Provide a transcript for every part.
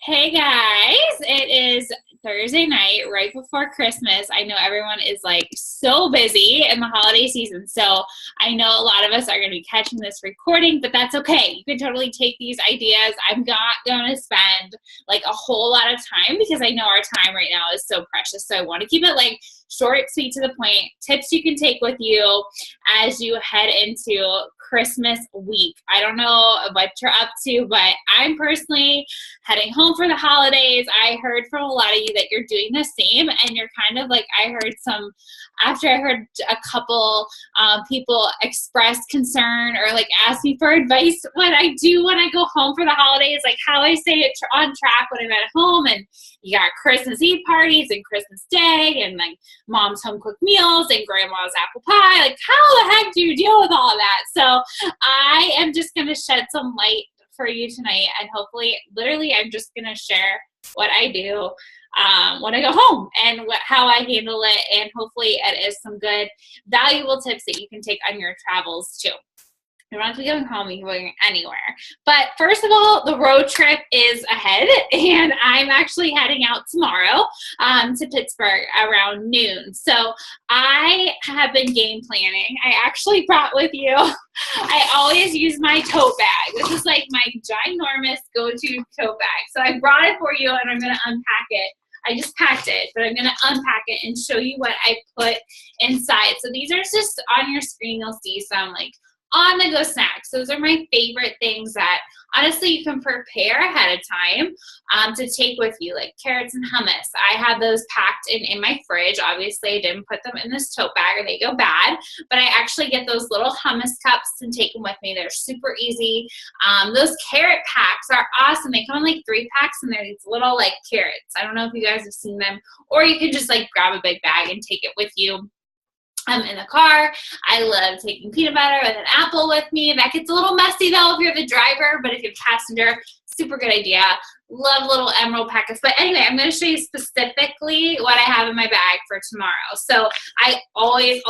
Hey guys, it is Thursday night right before Christmas. I know everyone is like so busy in the holiday season, so I know a lot of us are going to be catching this recording, but that's okay. You can totally take these ideas. I'm not going to spend like a whole lot of time because I know our time right now is so precious, so I want to keep it like short, sweet, to the point. Tips you can take with you as you head into Christmas week. I don't know what you're up to, but I'm personally heading home for the holidays. I heard from a lot of you that you're doing the same, and you're kind of like, after I heard a couple people express concern or like ask me for advice what I do when I go home for the holidays, like how I stay on track when I'm at home. And you got Christmas Eve parties and Christmas Day and like mom's home cooked meals and grandma's apple pie. Like how the heck do you deal with all of that? So I am just going to shed some light for you tonight, and hopefully, literally, I'm just going to share what I do when I go home and how I handle it, and hopefully it is some good, valuable tips that you can take on your travels too. You don't have to be going home, you can be going anywhere. But first of all, the road trip is ahead, and I'm actually heading out tomorrow to Pittsburgh around noon. So I have been game planning. I actually brought with you, I always use my tote bag. This is like my ginormous go-to tote bag. So I brought it for you, and I'm going to unpack it. I just packed it, but I'm going to unpack it and show you what I put inside. So these are just on your screen. You'll see some like on-the-go snacks. Those are my favorite things that honestly you can prepare ahead of time to take with you, like carrots and hummus. I have those packed in my fridge. Obviously, I didn't put them in this tote bag or they go bad, but I actually get those little hummus cups and take them with me. They're super easy. Those carrot packs are awesome. They come in like 3 packs, and they're these little like carrots. I don't know if you guys have seen them, or you can just like grab a big bag and take it with you. I'm in the car. I love taking peanut butter with an apple with me. That gets a little messy though if you're the driver, but if you're the passenger, super good idea. Love little emerald packets. But anyway, I'm going to show you specifically what I have in my bag for tomorrow. So I always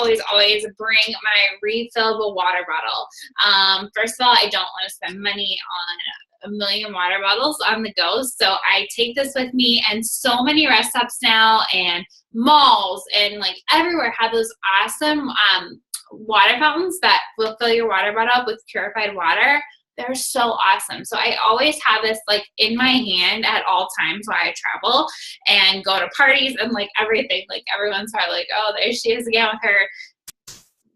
bring my refillable water bottle. First of all, I don't want to spend money on a million water bottles on the go. So I take this with me, and so many rest stops now and malls and like everywhere have those awesome water fountains that will fill your water bottle up with purified water. They're so awesome. So I always have this like in my hand at all times while I travel and go to parties and like everything. Like everyone's probably like, oh, there she is again with her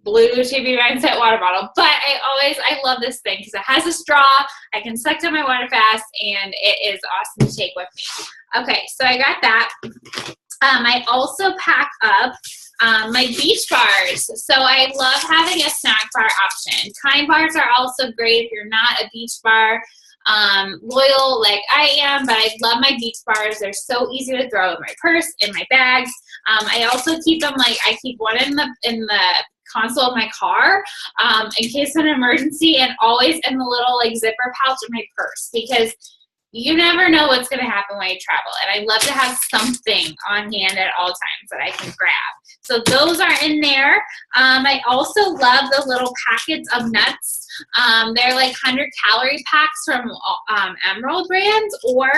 blue TV Mindset water bottle. But I love this thing because it has a straw. I can suck down my water fast, and it is awesome to take with me. Okay, so I got that. I also pack up my beach bars. So I love having a snack bar option. Kind bars are also great if you're not a beach bar loyal like I am, but I love my beach bars. They're so easy to throw in my purse, in my bags. I also keep them I keep one in the console of my car in case of an emergency, and always in the little like zipper pouch of my purse, because you never know what's going to happen when you travel. And I love to have something on hand at all times that I can grab. So those are in there. I also love the little packets of nuts. They're like 100-calorie packs from Emerald Brands, or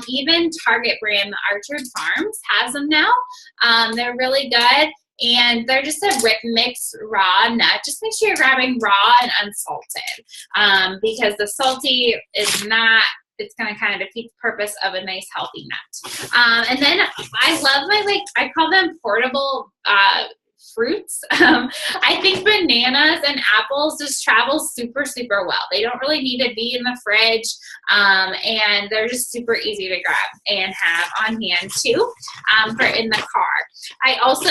even Target brand. The Archer Farms has them now. They're really good. And they're just a rip mix raw nut. Just make sure you're grabbing raw and unsalted, because the salty is not, it's going to kind of defeat the purpose of a nice healthy nut. And then I love my, I call them portable fruits. I think bananas and apples just travel super, super well. They don't really need to be in the fridge, and they're just super easy to grab and have on hand too for in the car. I also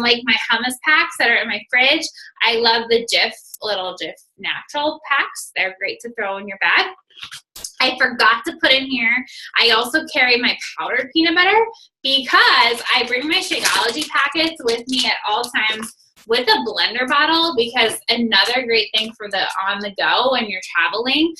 like my hummus packs that are in my fridge. I love the little Jif natural packs. They're great to throw in your bag. I forgot to put in here, I also carry my powdered peanut butter, because I bring my Shakeology packets with me at all times with a blender bottle, because another great thing for the on the go when you're traveling,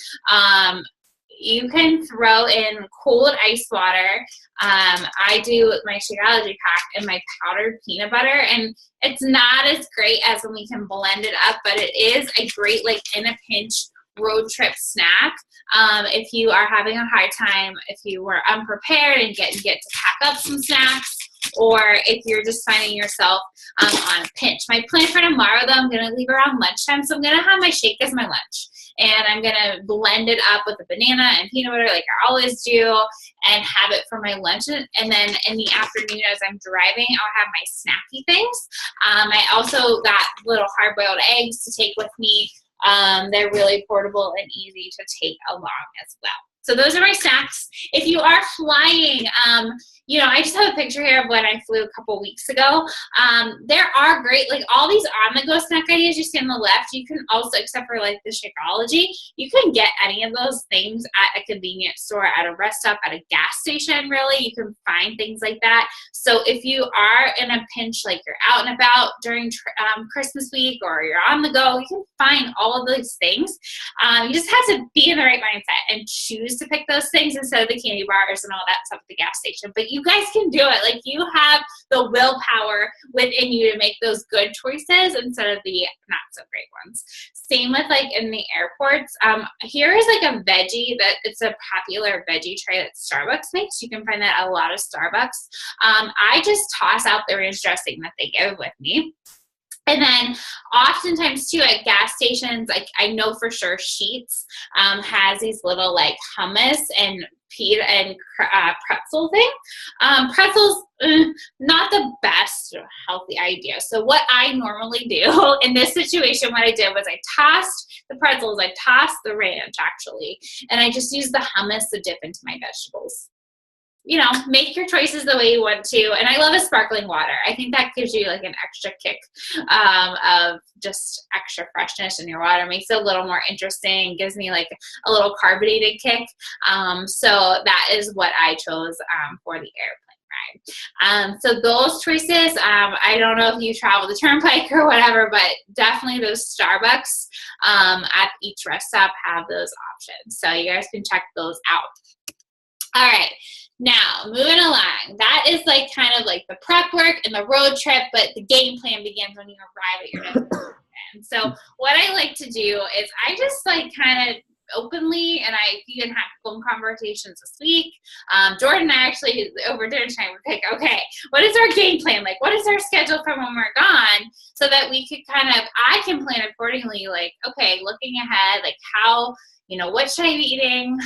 you can throw in cold ice water. I do my Shakeology pack and my powdered peanut butter, and it's not as great as when we can blend it up, but it is a great, like in a pinch, road trip snack. If you are having a hard time, if you were unprepared and get to pack up some snacks, or if you're just finding yourself on a pinch. My plan for tomorrow, though, I'm going to leave around lunchtime, so I'm going to have my shake as my lunch. And I'm going to blend it up with a banana and peanut butter like I always do and have it for my lunch. And then in the afternoon as I'm driving, I'll have my snacky things. I also got little hard-boiled eggs to take with me. They're really portable and easy to take along as well. So those are my snacks. If you are flying, I just have a picture here of when I flew a couple weeks ago. There are great, like all these on-the-go snack ideas you see on the left, you can also, except for like the Shakeology, you can get any of those things at a convenience store, at a rest stop, at a gas station, really. You can find things like that. So if you are in a pinch, like you're out and about during Christmas week or you're on the go, you can find all of those things. You just have to be in the right mindset and choose to pick those things instead of the candy bars and all that stuff at the gas station. But you guys can do it. Like, you have the willpower within you to make those good choices instead of the not so great ones. Same with like in the airports. Here is like a veggie that it's a popular veggie tray that Starbucks makes. You can find that at a lot of Starbucks. I just toss out the ranch dressing that they give with me. And then oftentimes too at gas stations, like I know for sure Sheetz has these little like hummus and pita and pretzel thing. Pretzels, not the best healthy idea. So what I normally do in this situation, what I did was I tossed the pretzels, I tossed the ranch actually, and I just used the hummus to dip into my vegetables. Make your choices the way you want to. And I love a sparkling water. I think that gives you like an extra kick of just extra freshness in your water. Makes it a little more interesting. Gives me like a little carbonated kick. So that is what I chose for the airplane ride. So those choices, I don't know if you travel the Turnpike or whatever, but definitely those Starbucks at each rest stop have those options. So you guys can check those out. All right. Now, moving along, that is like kind of like the prep work and the road trip, but the game plan begins when you arrive at your destination. So what I like to do is I just like kind of openly, and I even had phone conversations this week. Jordan and I actually over dinner time were like, okay, what is our game plan? Like, what is our schedule for when we're gone? So that we could I can plan accordingly, like, okay, looking ahead, like how, what should I be eating?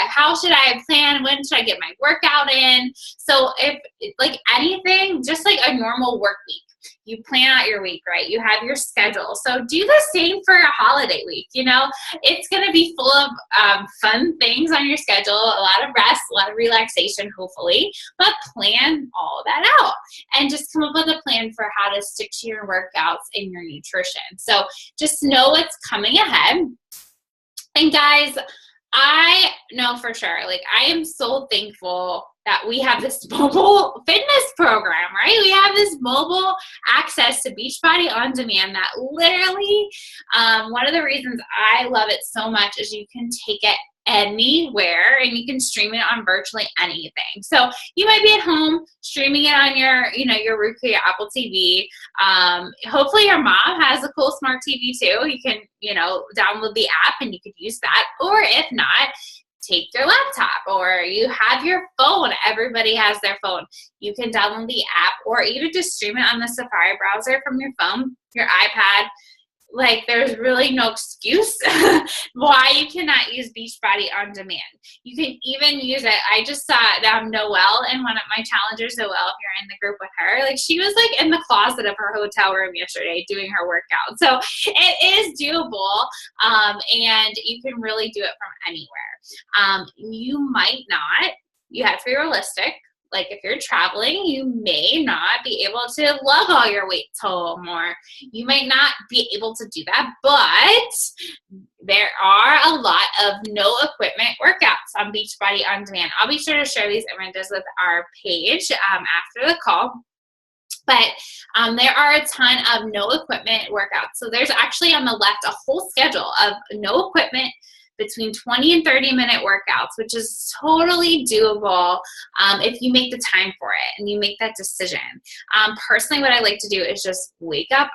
How should I plan? When should I get my workout in? So if like anything, just like a normal work week, you plan out your week, right? You have your schedule. So do the same for a holiday week. It's going to be full of fun things on your schedule, a lot of rest, a lot of relaxation, hopefully, but plan all that out and just come up with a plan for how to stick to your workouts and your nutrition. So just know what's coming ahead. And guys, I know for sure, like I am so thankful that we have this mobile fitness program, right? We have this mobile access to Beachbody On Demand that literally, one of the reasons I love it so much is you can take it anywhere and you can stream it on virtually anything. So you might be at home streaming it on your, your Roku, your Apple TV. Hopefully your mom has a cool smart TV too. You can, download the app and you could use that. Or if not, take your laptop, or you have your phone. Everybody has their phone. You can download the app or even just stream it on the Safari browser from your phone, your iPad. Like, there's really no excuse why you cannot use Beachbody On Demand. You can even use it. I just saw Noelle in one of my challengers, Noelle, if you're in the group with her, like she was like in the closet of her hotel room yesterday doing her workout. So it is doable, and you can really do it from anywhere. You might not, you have to be realistic. Like if you're traveling, you may not be able to lug all your weights home, or you might not be able to do that, but there are a lot of no equipment workouts on Beachbody On Demand. I'll be sure to share these images with our page after the call. But there are a ton of no equipment workouts. So there's actually on the left a whole schedule of no equipment between 20 and 30-minute workouts, which is totally doable if you make the time for it and you make that decision. Personally, what I like to do is just wake up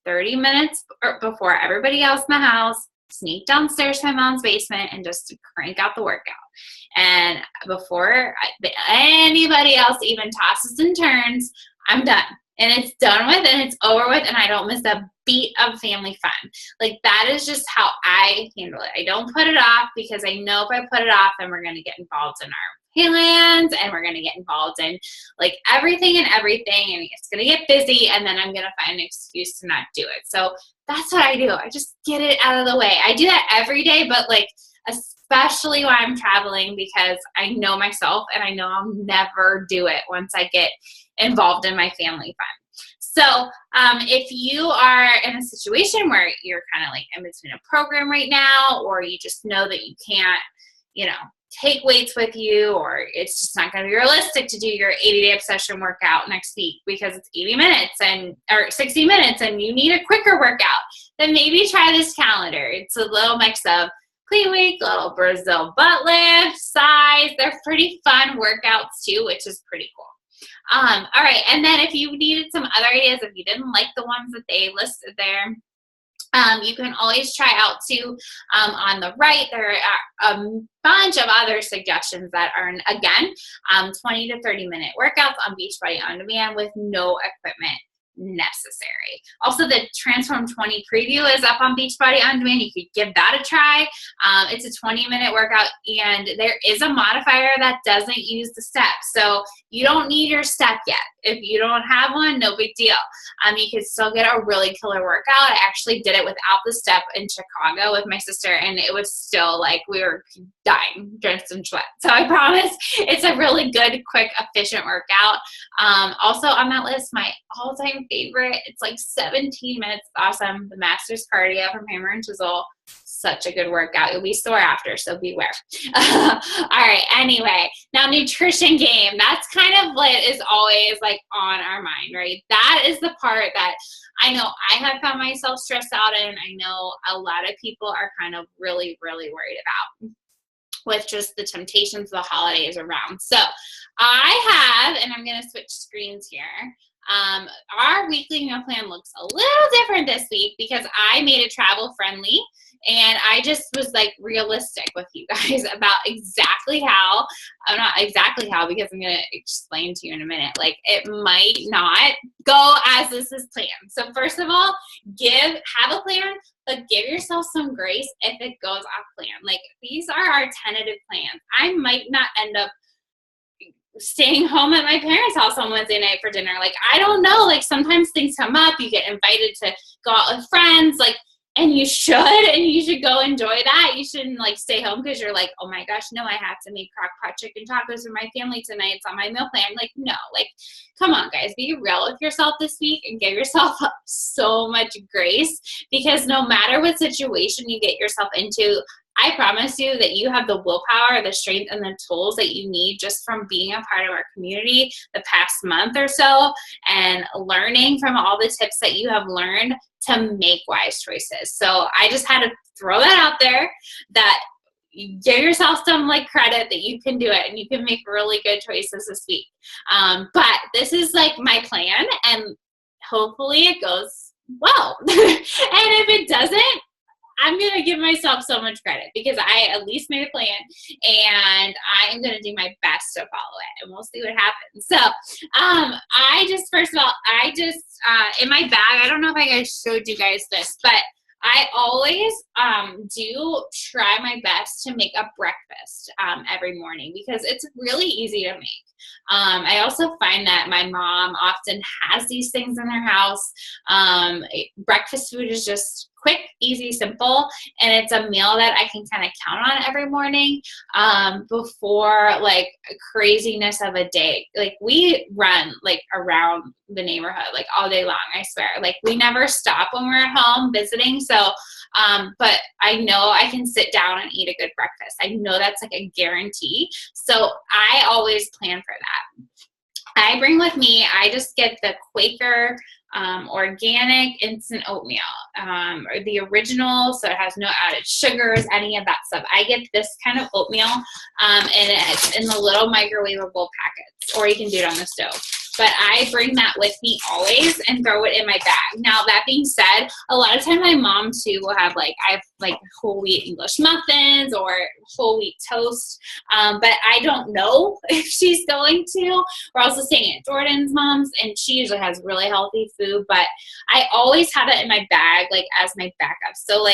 30 minutes before everybody else in the house, sneak downstairs to my mom's basement and just crank out the workout. And before anybody else even tosses and turns, I'm done. And it's done with and it's over with, and I don't miss a beat of family fun. Like, that is just how I handle it. I don't put it off, because I know if I put it off, then we're going to get involved in our plans, and we're going to get involved in like everything, and it's going to get busy, and then I'm going to find an excuse to not do it. So that's what I do. I just get it out of the way. I do that every day, but like especially when I'm traveling, because I know myself and I know I'll never do it once I get involved in my family fun. So if you are in a situation where you're kind of like in between a program right now, or you just know that you can't, take weights with you, or it's just not going to be realistic to do your 80-day obsession workout next week because it's 80 minutes or 60 minutes and you need a quicker workout, then maybe try this calendar. It's a little mix of clean week, little Brazil butt lift, size. They're pretty fun workouts too, which is pretty cool. All right. And then if you needed some other ideas, if you didn't like the ones that they listed there, you can always try out too. On the right, there are a bunch of other suggestions that are, again, 20 to 30 minute workouts on Beachbody On Demand with no equipment necessary. Also, the Transform 20 preview is up on Beachbody On Demand. You could give that a try. It's a 20-minute workout, and there is a modifier that doesn't use the step. So you don't need your step yet. If you don't have one, no big deal. You could still get a really killer workout. I actually did it without the step in Chicago with my sister, and it was still like we were dying, drenched in sweat. So I promise it's a really good, quick, efficient workout. Also on that list, my all-time favorite, it's like 17 minutes. Awesome. The Masters Cardio from Hammer and Chisel. Such a good workout. You'll be sore after, so beware. All right. Anyway, now nutrition game. That's kind of what is always like on our mind, right? That is the part that I know I have found myself stressed out in. I know a lot of people are kind of really, really worried about with just the temptations of the holidays around. So I have, and I'm going to switch screens here. Our weekly meal plan looks a little different this week because I made it travel friendly, and I just was like realistic with you guys about exactly how, not exactly how, because I'm going to explain to you in a minute, like it might not go as this is planned. So first of all, have a plan, but give yourself some grace if it goes off plan. Like, these are our tentative plans. I might not end up staying home at my parents' house on Wednesday night for dinner. Like, I don't know. Like, sometimes things come up. You get invited to go out with friends. Like, and you should go enjoy that. You shouldn't like stay home because you're like, oh my gosh, no, I have to make crock pot chicken tacos for my family tonight. It's on my meal plan. Like, no, like, come on guys, be real with yourself this week and give yourself so much grace, because no matter what situation you get yourself into, I promise you that you have the willpower, the strength, and the tools that you need just from being a part of our community the past month or so and learning from all the tips that you have learned to make wise choices. So I just had to throw that out there, that you give yourself some like credit that you can do it and you can make really good choices this week. But this is like my plan, and hopefully it goes well. And if it doesn't, I'm going to give myself so much credit because I at least made a plan, and I am going to do my best to follow it, and we'll see what happens. So first of all, in my bag, I don't know if I showed you guys this, but I always do try my best to make a breakfast every morning because it's really easy to make. I also find that my mom often has these things in her house. Breakfast food is just quick, easy, simple, and it's a meal that I can kind of count on every morning before like craziness of a day. Like, we run like around the neighborhood like all day long, I swear. Like, we never stop when we're at home visiting. So but I know I can sit down and eat a good breakfast. I know that's like a guarantee. So I always plan for that. I bring with me, I just get the Quaker organic instant oatmeal, or the original, so it has no added sugars, any of that stuff. I get this kind of oatmeal, and it's in the little microwavable packets, or you can do it on the stove. but I bring that with me always and throw it in my bag. Now, that being said, a lot of time my mom too will have I have whole wheat English muffins or whole wheat toast, but I don't know if she's going to. We're also staying at Jordan's mom's, and she usually has really healthy food, but I always have it in my bag, as my backup. So,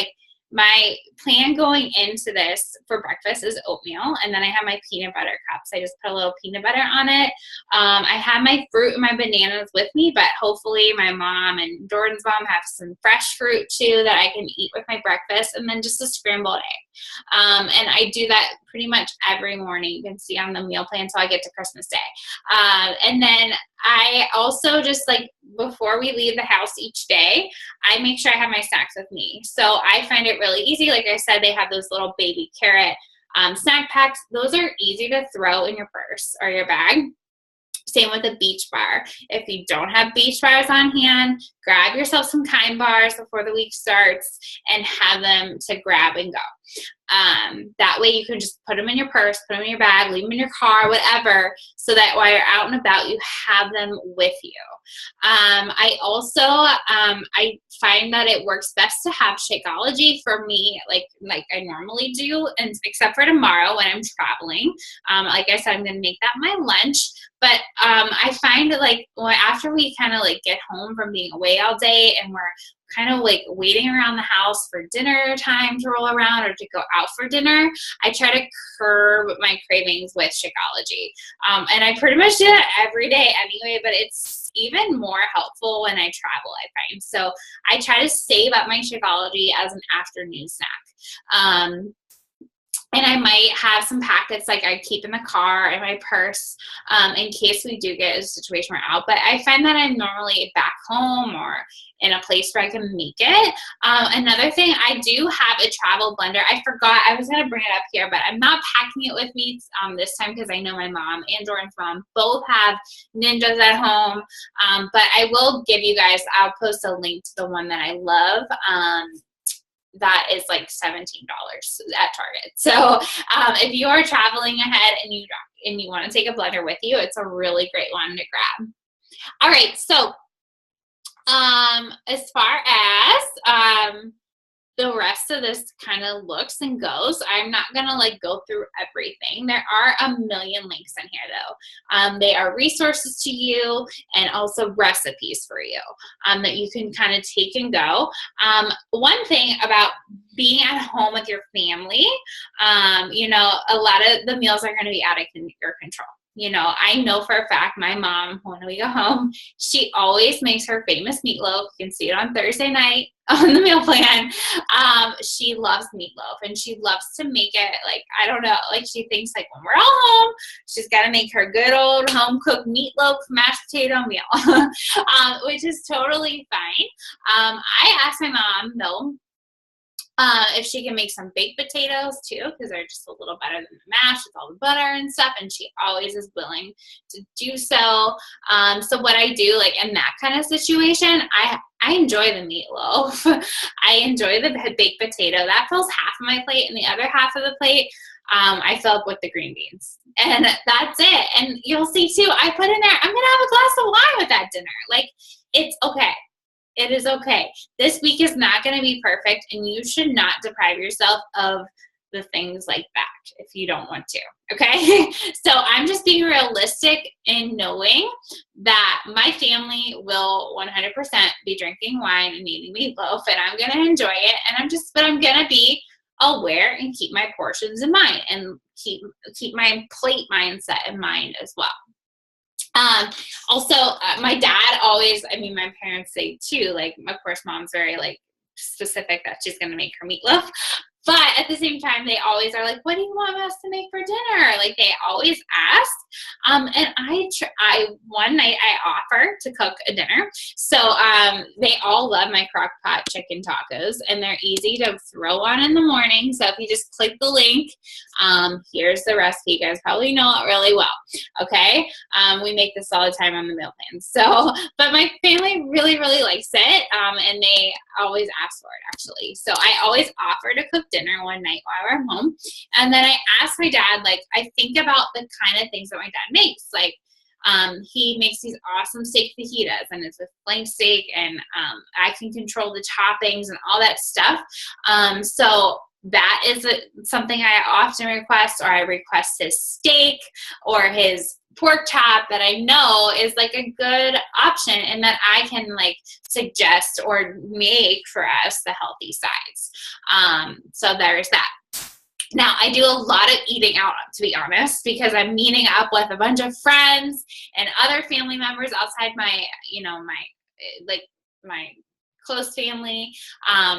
my plan going into this for breakfast is oatmeal, and then I have my peanut butter cups. I just put a little peanut butter on it. I have my fruit and my bananas with me, but hopefully my mom and Jordan's mom have some fresh fruit too that I can eat with my breakfast, and then just a scrambled egg. And I do that pretty much every morning. You can see on the meal plan until I get to Christmas Day. And then I also just before we leave the house each day, I make sure I have my snacks with me. So I find it really easy. Like I said, they have those little baby carrot snack packs. Those are easy to throw in your purse or your bag. Same with a Beach Bar. If you don't have Beach Bars on hand, grab yourself some Kind bars before the week starts and have them to grab and go. That way you can just put them in your purse, put them in your bag, leave them in your car, whatever, so that while you're out and about, you have them with you. I also, I find that it works best to have Shakeology for me, like I normally do, and except for tomorrow when I'm traveling. Like I said, I'm going to make that my lunch. But I find that after we kind of get home from being away all day and we're kind of waiting around the house for dinner time to roll around or to go out for dinner, I try to curb my cravings with Shakeology. And I pretty much do that every day anyway, but it's even more helpful when I travel, I find. So I try to save up my Shakeology as an afternoon snack. And I might have some packets I keep in the car in my purse in case we do get a situation where we're out. But I find that I'm normally back home or in a place where I can make it. Another thing, I do have a travel blender. I forgot, I was going to bring it up here, but I'm not packing it with me this time because I know my mom and Jordan's mom both have Ninjas at home. But I will give you guys, I'll post a link to the one that I love. That is $17 at Target. So if you are traveling ahead and you want to take a blender with you, it's a really great one to grab. All right, so as far as the rest of this kind of looks and goes, I'm not going to go through everything. There are a million links in here though. They are resources to you and also recipes for you that you can kind of take and go. One thing about being at home with your family, a lot of the meals are going to be out of your control. I know for a fact my mom, when we go home, she always makes her famous meatloaf. You can see it on Thursday night on the meal plan. She loves meatloaf and she loves to make it I don't know, she thinks when we're all home, she's got to make her good old home cooked meatloaf mashed potato meal, which is totally fine. I asked my mom, though, if she can make some baked potatoes too, because they're just a little better than the mash with all the butter and stuff, and she always is willing to do so. So what I do, in that kind of situation, I enjoy the meatloaf. I enjoy the baked potato. That fills half of my plate, and the other half of the plate, I fill up with the green beans. And that's it. And you'll see too, I put in there, I'm going to have a glass of wine with that dinner. It's okay. It is okay. This week is not going to be perfect, and you should not deprive yourself of the things like that if you don't want to, okay? So I'm just being realistic in knowing that my family will 100% be drinking wine and eating meatloaf, and I'm going to enjoy it, but I'm going to be aware and keep my portions in mind and keep my plate mindset in mind as well. Also, my dad always, my parents say too, of course, mom's very specific that she's going to make her meatloaf. But at the same time, they always are what do you want us to make for dinner? They always ask. And one night I offered to cook a dinner. So they all love my crock pot chicken tacos, and they're easy to throw on in the morning. So if you just click the link, here's the recipe. You guys probably know it really well. Okay. We make this all the time on the meal plan. So, but my family really, really likes it. And they always ask for it actually. So I always offer to cook dinner one night while we're home. And then I asked my dad, I think about the kind of things that my dad makes. He makes these awesome steak fajitas, and it's with flank steak, and I can control the toppings and all that stuff. So that is something I often request, or I request his steak or his pork chop that I know is like a good option and that I can like suggest or make for us the healthy sides. So there's that. Now, I do a lot of eating out, to be honest, because I'm meeting up with a bunch of friends and other family members outside my, my close family.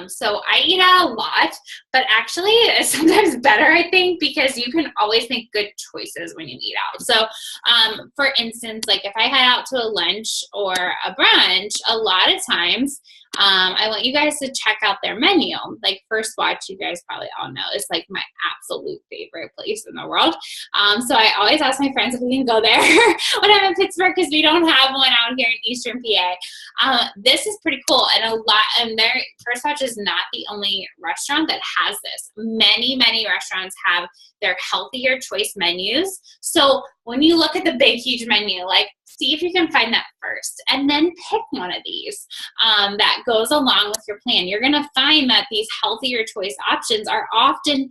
So I eat out a lot, but actually it's sometimes better, I think, because you can always make good choices when you eat out. So, for instance, like if I head out to a lunch or a brunch, a lot of times, I want you guys to check out their menu. Like First Watch, you guys probably all know, is like my absolute favorite place in the world. So I always ask my friends if we can go there when I'm in Pittsburgh, because we don't have one out here in Eastern PA. This is pretty cool, and their First Watch is not the only restaurant that has this. Many restaurants have their healthier choice menus. So when you look at the big, huge menu, like see if you can find that first, and then pick one of these that goes along with your plan. You're going to find that these healthier choice options are often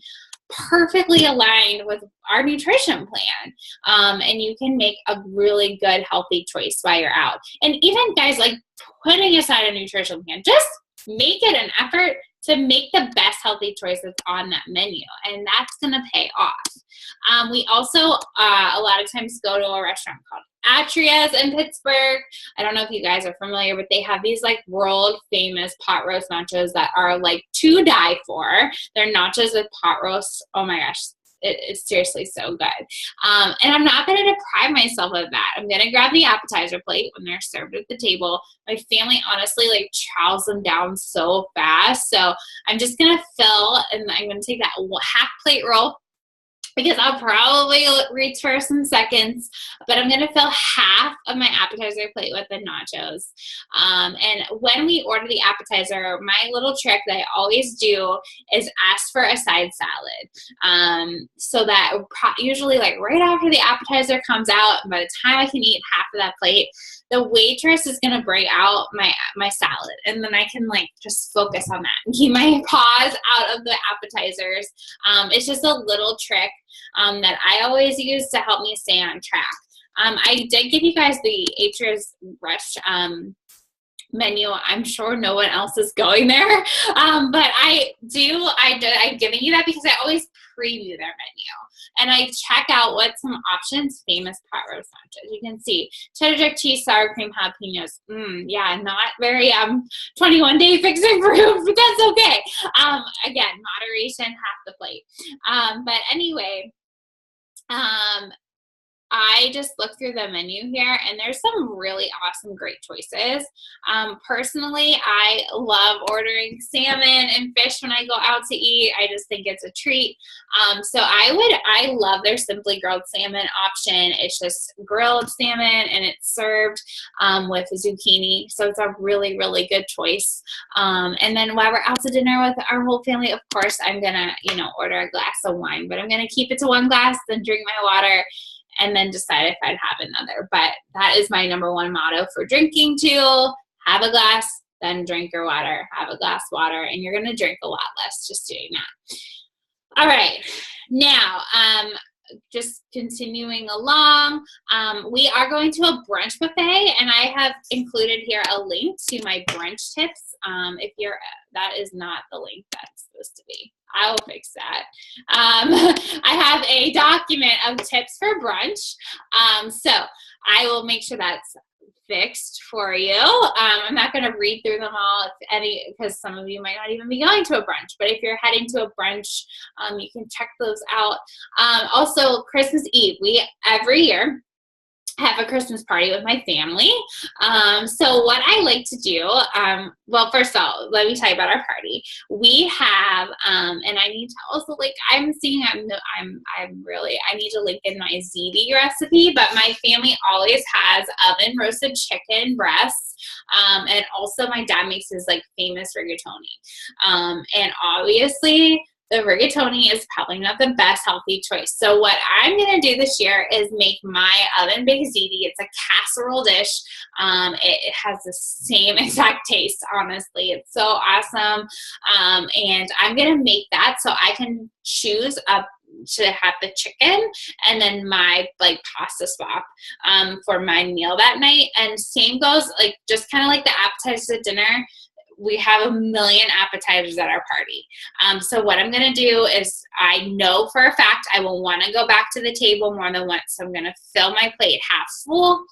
perfectly aligned with our nutrition plan. And you can make a really good, healthy choice while you're out. And even guys, like putting aside a nutrition plan, just make it an effort to make the best healthy choices on that menu, and that's going to pay off. We also, a lot of times go to a restaurant called Atria's in Pittsburgh. I don't know if you guys are familiar, but they have these like world famous pot roast nachos that are like to die for. They're nachos with pot roast. Oh my gosh. It's seriously so good. And I'm not going to deprive myself of that. I'm going to grab the appetizer plate when they're served at the table. My family honestly like chows them down so fast. So I'm just going to fill, and I'm going to take that half plate roll, because I'll probably reach for some seconds, but I'm going to fill half of my appetizer plate with the nachos. And when we order the appetizer, my little trick that I always do is ask for a side salad. So that usually like right after the appetizer comes out, by the time I can eat half of that plate, the waitress is going to bring out my salad, and then I can like just focus on that and keep my paws out of the appetizers. It's just a little trick that I always use to help me stay on track. I did give you guys the Atria's Rush menu. I'm sure no one else is going there, but I'm giving you that because I always preview their menu, and I check out what some options famous pot roast nachos. You can see cheddar jack cheese, sour cream, jalapenos. Yeah, not very 21-day fixing proof, but that's okay. Again, moderation, half the plate. But anyway, I just look through the menu here, and there's some really awesome, great choices. Personally, I love ordering salmon and fish when I go out to eat. I just think it's a treat. So I love their Simply Grilled Salmon option. It's just grilled salmon, and it's served with zucchini. So it's a really, really good choice. And then while we're out to dinner with our whole family, of course, I'm gonna, order a glass of wine, but I'm gonna keep it to one glass, then drink my water, and then decide if I'd have another. But that is my number one motto for drinking too. Have a glass, then drink your water. Have a glass of water, and you're going to drink a lot less just doing that. All right. Now, just continuing along, we are going to a brunch buffet, and I have included here a link to my brunch tips. That is not the link that's supposed to be. I will fix that. I have a document of tips for brunch. So I will make sure that's fixed for you. I'm not going to read through them all because some of you might not even be going to a brunch, but if you're heading to a brunch, you can check those out. Also, Christmas Eve, we every year have a Christmas party with my family. So what I like to do, well, first of all, let me tell you about our party. We have, and I need to also I need to link in my ziti recipe, but my family always has oven roasted chicken breasts. And also my dad makes his famous rigatoni. And obviously the rigatoni is probably not the best healthy choice. So what I'm going to do this year is make my oven-baked ziti. It's a casserole dish. It has the same exact taste, honestly. It's so awesome. And I'm going to make that so I can choose to have the chicken and then my like pasta swap for my meal that night. And same goes, like just kind of like the appetizers at dinner. We have a million appetizers at our party. So what I'm going to do is I know for a fact I will want to go back to the table more than once. So I'm going to fill my plate half full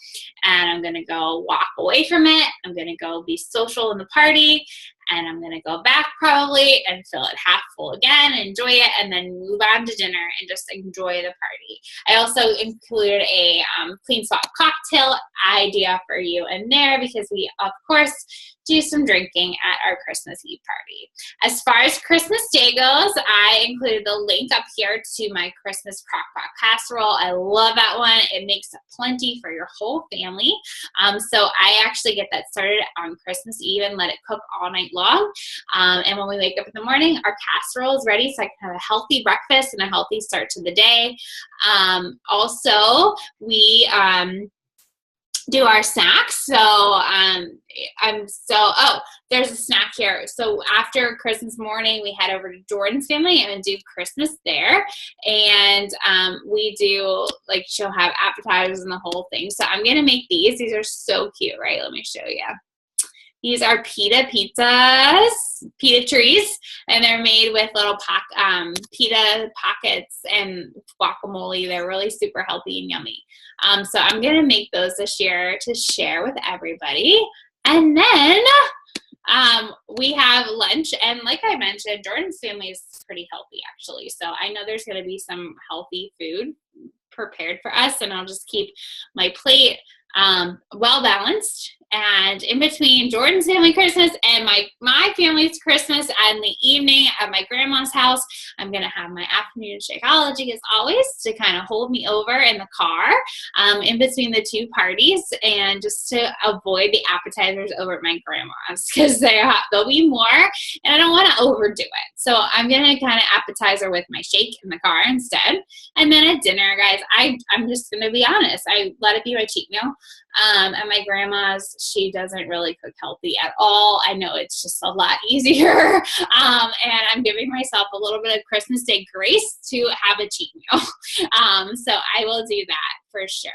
and I'm going to go walk away from it. I'm going to go be social in the party and I'm going to go back probably and fill it half full again, enjoy it, and then move on to dinner and just enjoy the party. I also included a clean swap cocktail idea for you in there because we, of course, do some drinking at our Christmas Eve party. As far as Christmas Day goes, I included the link up here to my Christmas crock-pot casserole. I love that one. It makes plenty for your whole family. So I actually get that started on Christmas Eve and let it cook all night long. And when we wake up in the morning, our casserole is ready so I can have a healthy breakfast and a healthy start to the day. Also, we do our snacks. So there's a snack here. So after Christmas morning, we head over to Jordan's family and do Christmas there. And we do, like, she'll have appetizers and the whole thing. So I'm going to make these. These are so cute, right? Let me show you. These are pita pizzas, pita trees, and they're made with little pita pockets and guacamole. They're really super healthy and yummy. So I'm going to make those this year to share with everybody. And then we have lunch. And like I mentioned, Jordan's family is pretty healthy, actually. So I know there's going to be some healthy food prepared for us. And I'll just keep my plate well balanced. And in between Jordan's family Christmas and my family's Christmas and the evening at my grandma's house, I'm going to have my afternoon Shakeology as always to kind of hold me over in the car in between the two parties and just to avoid the appetizers over at my grandma's because there'll be more and I don't want to overdo it. So I'm going to kind of appetizer with my shake in the car instead. And then at dinner, guys, I'm just going to be honest. I let it be my cheat meal. At my grandma's, she doesn't really cook healthy at all. I know it's just a lot easier. And I'm giving myself a little bit of Christmas Day grace to have a cheat meal. So I will do that for sure.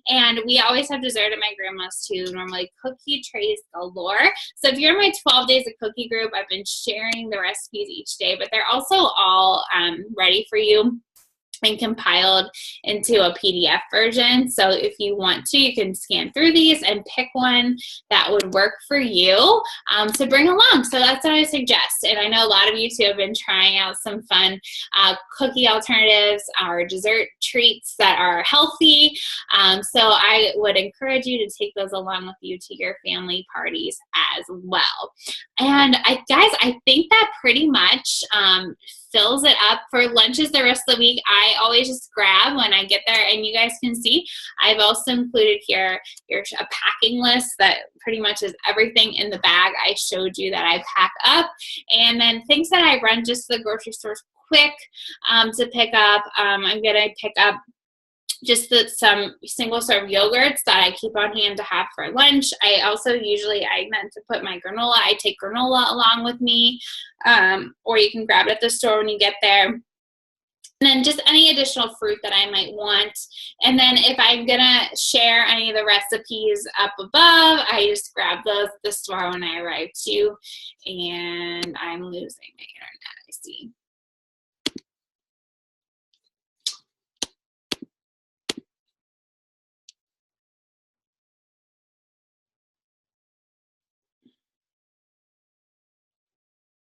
And we always have dessert at my grandma's too, normally cookie trays galore. So if you're in my 12 Days of Cookie group, I've been sharing the recipes each day, but they're also all ready for you and compiled into a PDF version. So if you want to, you can scan through these and pick one that would work for you to bring along. So that's what I suggest. And I know a lot of you too have been trying out some fun cookie alternatives or dessert treats that are healthy. So I would encourage you to take those along with you to your family parties as well. And guys, I think that pretty much fills it up for lunches the rest of the week. I always just grab when I get there, and you guys can see I've also included here a packing list that pretty much is everything in the bag I showed you that I pack up, and then things that I run just to the grocery store quick to pick up. I'm gonna pick up just some single serve yogurts that I keep on hand to have for lunch. I also I meant to put my granola. I take granola along with me, or you can grab it at the store when you get there. And then just any additional fruit that I might want. And then if I'm going to share any of the recipes up above, I just grab those at the store when I arrive too. And I'm losing my internet, I see.